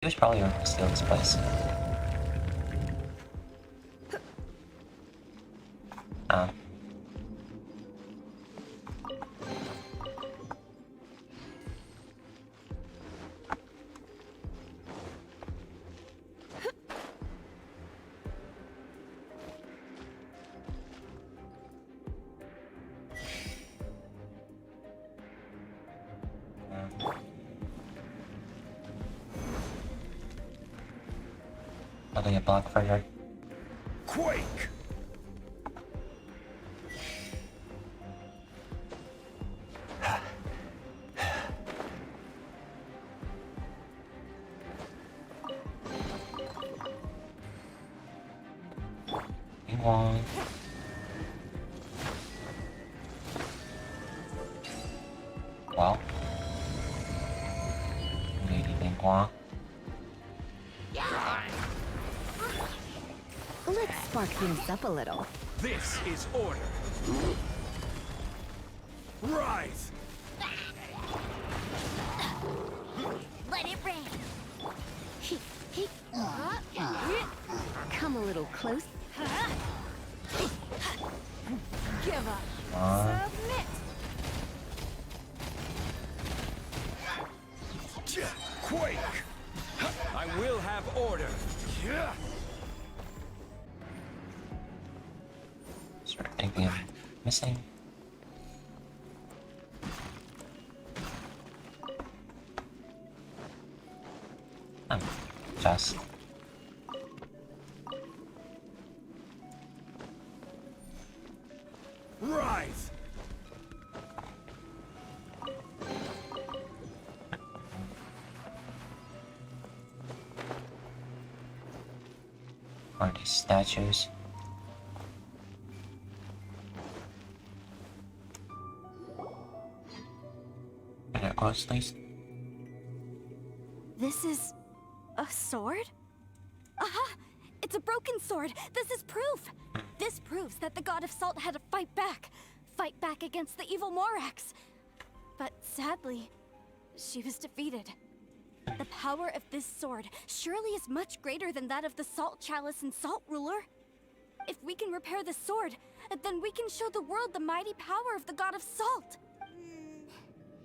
He was probably going to steal this place. Um. Building a block for her. Quake! Wong. Well. Lady Bing Wong. Let's spark things up a little. This is order. Rise! Let it rain. Come a little close. Give up. Submit. Quake! I will have order. Start thinking of missing. Just. Rise! Are these statues? Get it close, please. This is a sword? Aha! It's a broken sword. This is proof. This proves that the god of salt had to fight back. Fight back against the evil Morax. But sadly, she was defeated. The power of this sword surely is much greater than that of the Salt Chalice and Salt Ruler. If we can repair the sword, then we can show the world the mighty power of the god of salt.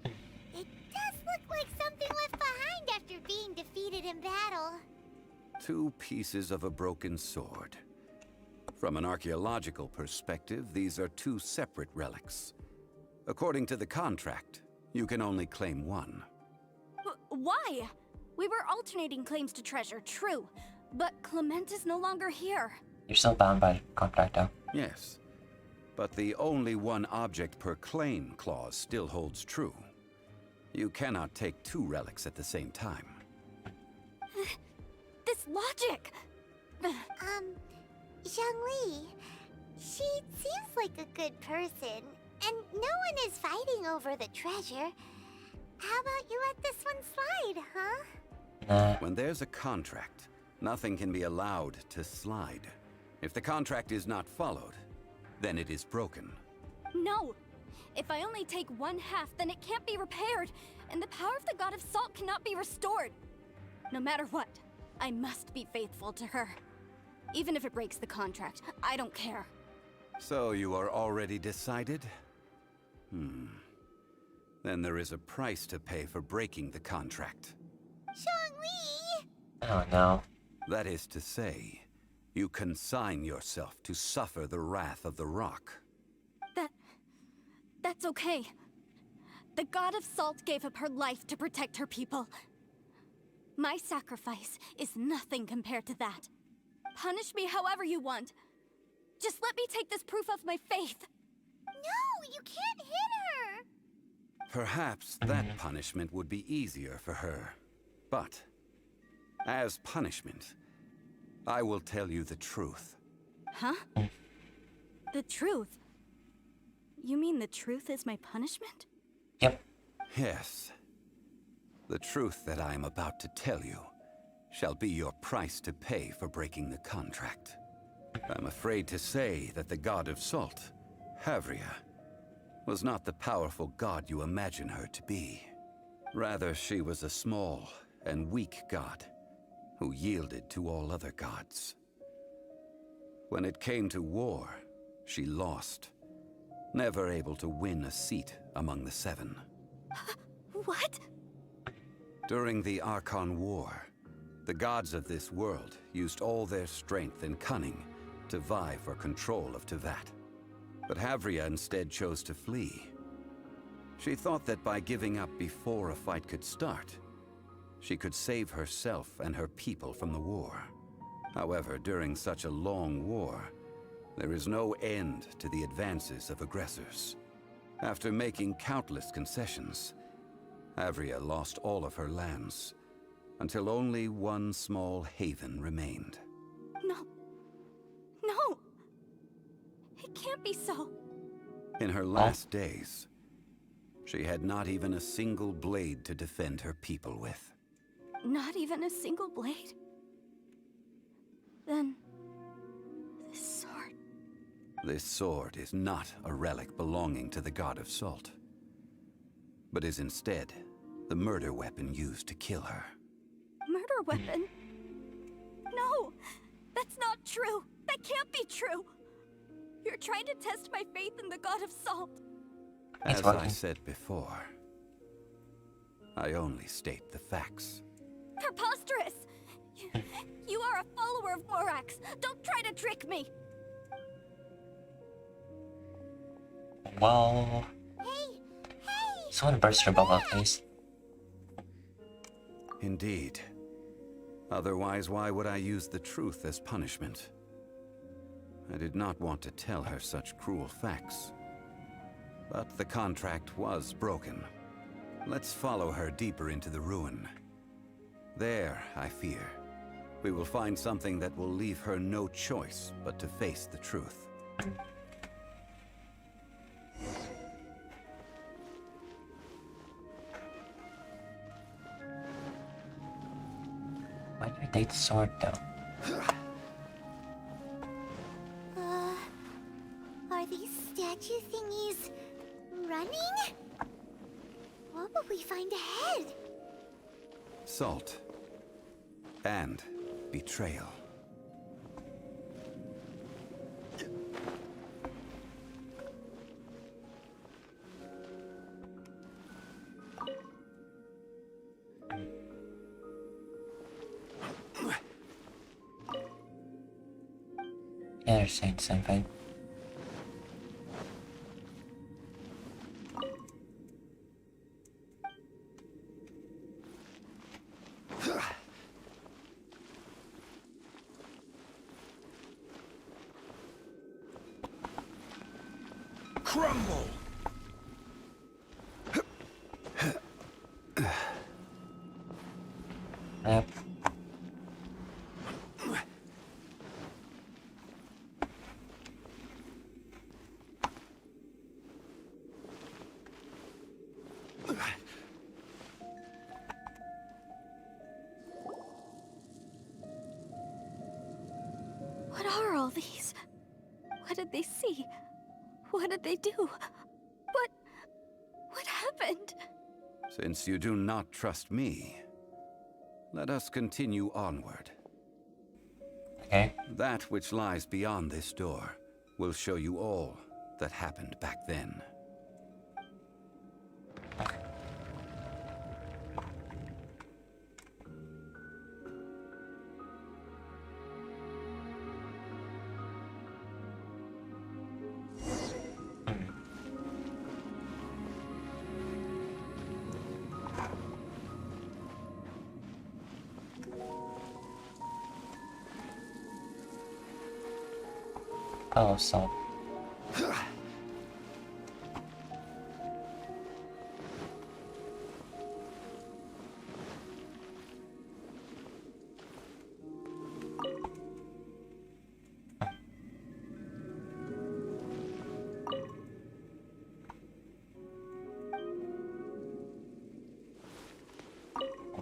It does look like something left behind after being defeated in battle. 2 pieces of a broken sword. From an archaeological perspective, these are 2 separate relics. According to the contract, you can only claim one. Why? We were alternating claims to treasure, true. But Clement is no longer here. You're still bound by the contract, though. Yes, but the only one object per claim clause still holds true. You cannot take 2 relics at the same time. This logic! Zhongli, she seems like a good person, and no one is fighting over the treasure. How about you let this one slide, huh? Nah. When there's a contract, nothing can be allowed to slide. If the contract is not followed, then it is broken. No! If I only take 1/2, then it can't be repaired, and the power of the god of salt cannot be restored. No matter what, I must be faithful to her. Even if it breaks the contract, I don't care. So you are already decided? Then there is a price to pay for breaking the contract. Zhongli! Oh no. That is to say, you consign yourself to suffer the wrath of the rock. That's okay. The god of salt gave up her life to protect her people. My sacrifice is nothing compared to that. Punish me however you want. Just let me take this proof of my faith. No, you can't hit her! Perhaps that punishment would be easier for her. But, as punishment, I will tell you the truth. Huh? The truth? You mean the truth is my punishment? Yep. Yes. The truth that I am about to tell you shall be your price to pay for breaking the contract. I'm afraid to say that the god of salt, Havria, was not the powerful god you imagine her to be. Rather, she was a small and weak god who yielded to all other gods. When it came to war, she lost, never able to win a seat among the seven. What? During the Archon War, the gods of this world used all their strength and cunning to vie for control of Teyvat. But Havria instead chose to flee. She thought that by giving up before a fight could start, she could save herself and her people from the war. However, during such a long war, there is no end to the advances of aggressors. After making countless concessions, Havria lost all of her lands, until only one small haven remained. No. No! It can't be so. In her last days, she had not even a single blade to defend her people with. Not even a single blade? Then... this sword... This sword is not a relic belonging to the god of Salt, but is instead the murder weapon used to kill her. Murder weapon? No! That's not true! That can't be true! You're trying to test my faith in the god of Salt. As I said before, I only state the facts. Preposterous! You are a follower of Morax! Don't try to trick me! Well... Hey! Someone burst your bubble, please. Indeed. Otherwise, why would I use the truth as punishment? I did not want to tell her such cruel facts. But the contract was broken. Let's follow her deeper into the ruin. There, I fear, we will find something that will leave her no choice but to face the truth. Why do I take the sword though? Are these statue thingies running? What will we find ahead? Salt. And betrayal. Yeah, they're saying the same thing. Crumble! Yep. What are all these? What did they see? What did they do? What happened? Since you do not trust me, let us continue onward. Okay. That which lies beyond this door will show you all that happened back then. Oh, so.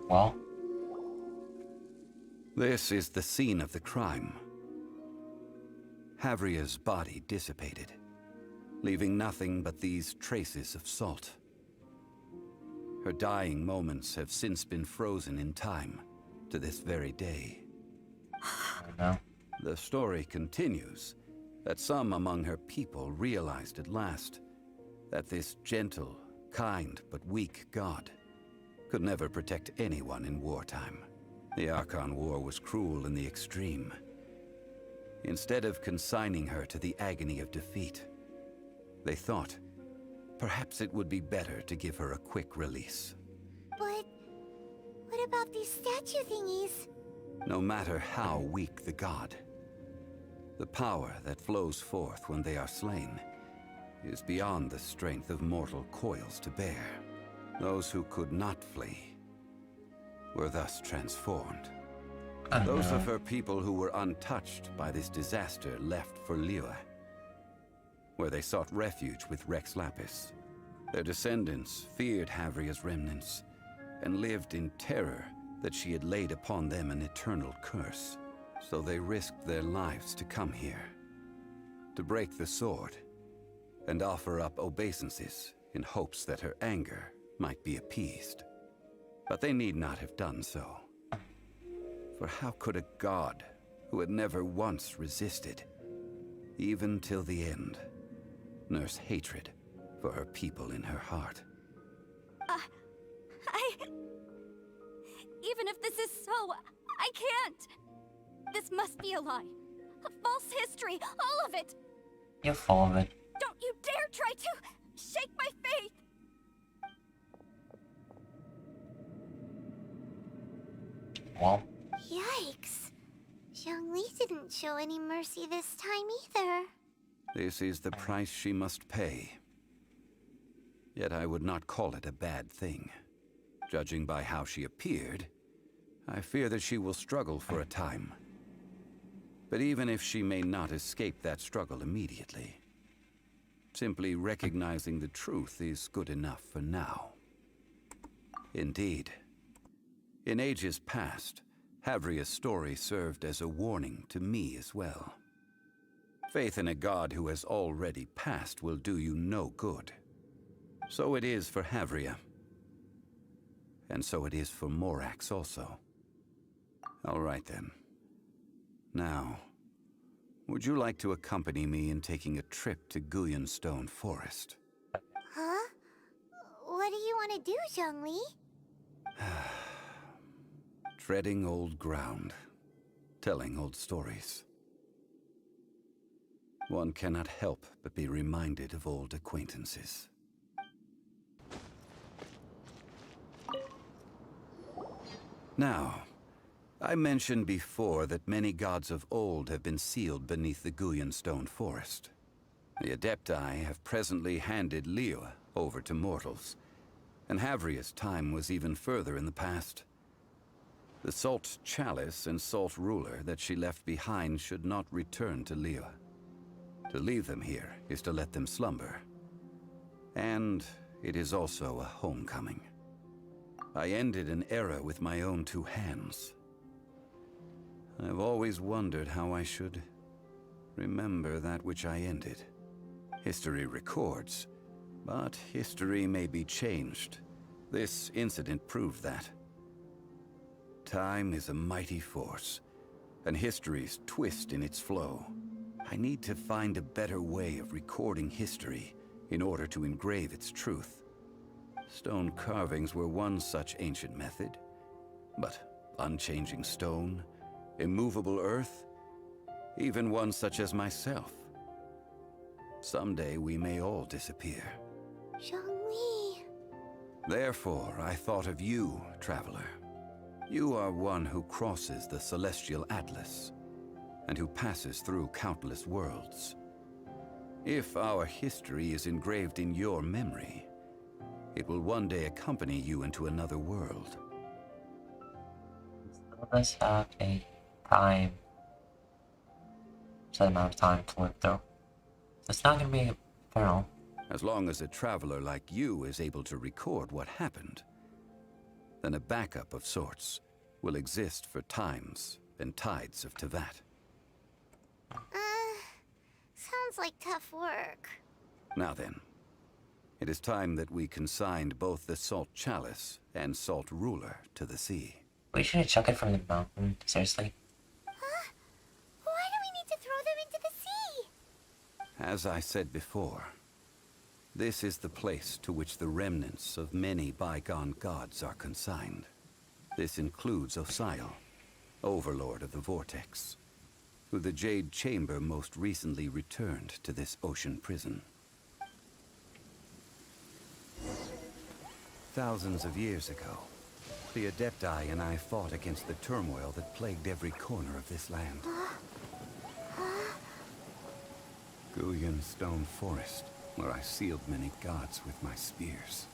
Well, This is the scene of the crime. Havria's body dissipated, leaving nothing but these traces of salt. Her dying moments have since been frozen in time, to this very day. I know. The story continues that some among her people realized at last that this gentle, kind, but weak god could never protect anyone in wartime. The Archon War was cruel in the extreme. Instead of consigning her to the agony of defeat, they thought perhaps it would be better to give her a quick release. But what about these statue thingies? No matter how weak the god, the power that flows forth when they are slain is beyond the strength of mortal coils to bear. Those who could not flee were thus transformed. Those of her people who were untouched by this disaster left for Liyue, where they sought refuge with Rex Lapis. Their descendants feared Havria's remnants and lived in terror that she had laid upon them an eternal curse. So they risked their lives to come here, to break the sword, and offer up obeisances in hopes that her anger might be appeased. But they need not have done so. For how could a god who had never once resisted, even till the end, nurse hatred for her people in her heart? Even if this is so, I can't! This must be a lie. A false history, all of it! You're full of it. Don't you dare try to shake my faith! Well, Yikes. Zhongli didn't show any mercy this time either. This is the price she must pay. Yet I would not call it a bad thing. Judging by how she appeared, I fear that she will struggle for a time. But even if she may not escape that struggle immediately, simply recognizing the truth is good enough for now. Indeed, in ages past, Havria's story served as a warning to me as well. Faith in a god who has already passed will do you no good. So it is for Havria. And so it is for Morax also. All right then. Now, would you like to accompany me in taking a trip to Guyonstone Forest? Huh? What do you want to do, Zhongli? Treading old ground, telling old stories. One cannot help but be reminded of old acquaintances. Now, I mentioned before that many gods of old have been sealed beneath the Guyonstone Forest. The Adepti have presently handed Liyue over to mortals, and Havria's time was even further in the past. The Salt Chalice and Salt Ruler that she left behind should not return to Liyue. To leave them here is to let them slumber. And it is also a homecoming. I ended an era with my own two hands. I've always wondered how I should remember that which I ended. History records, but history may be changed. This incident proved that. Time is a mighty force, and history's twist in its flow. I need to find a better way of recording history in order to engrave its truth. Stone carvings were one such ancient method, but unchanging stone, immovable earth, even one such as myself. Someday we may all disappear. Zhongli. Therefore, I thought of you, traveler. You are one who crosses the celestial atlas, and who passes through countless worlds. If our history is engraved in your memory, it will one day accompany you into another world. still does have a time, set amount of time to live through. It's not gonna be feral. As long as a traveler like you is able to record what happened, then a backup of sorts will exist for times and tides of Tevat. Sounds like tough work. Now then, it is time that we consigned both the Salt Chalice and Salt Ruler to the sea. We should have chucked it from the mountain. Seriously? Huh? Why do we need to throw them into the sea? As I said before, this is the place to which the remnants of many bygone gods are consigned. This includes Osial, Overlord of the Vortex, who the Jade Chamber most recently returned to this ocean prison. Thousands of years ago, the Adepti and I fought against the turmoil that plagued every corner of this land. Guyan Stone Forest, where I sealed many gods with my spears.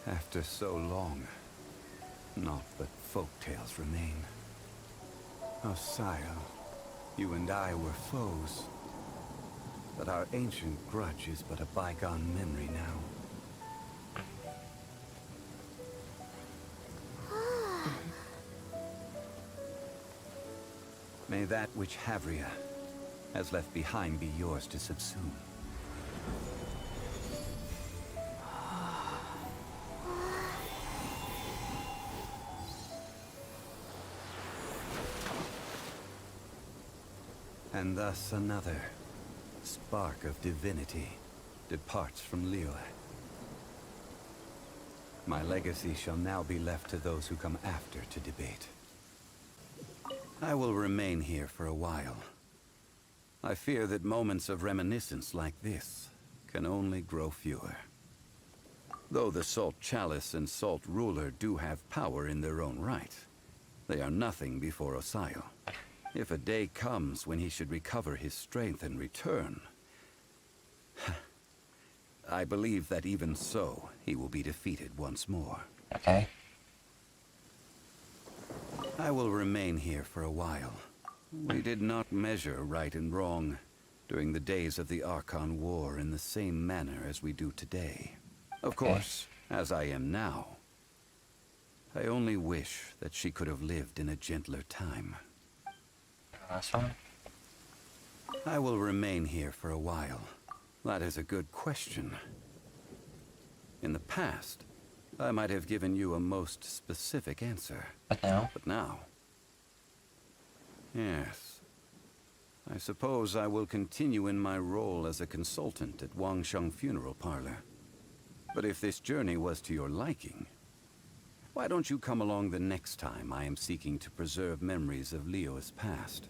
After so long, naught but folktales remain. Osial, you and I were foes, but our ancient grudge is but a bygone memory now. May that which Havria has left behind be yours to subsume. And thus another spark of divinity departs from Liyue. My legacy shall now be left to those who come after to debate. I will remain here for a while. I fear that moments of reminiscence like this can only grow fewer. Though the Salt Chalice and Salt Ruler do have power in their own right, they are nothing before Osial. If a day comes when he should recover his strength and return, I believe that even so, he will be defeated once more. Okay. I will remain here for a while. We did not measure right and wrong during the days of the Archon War in the same manner as we do today. Of course, as I am now, I only wish that she could have lived in a gentler time. Last one. I will remain here for a while. That is a good question. In the past, I might have given you a most specific answer. But now? But now... Yes. I suppose I will continue in my role as a consultant at Wangsheng Funeral Parlor. But if this journey was to your liking, why don't you come along the next time I am seeking to preserve memories of Liyue's past?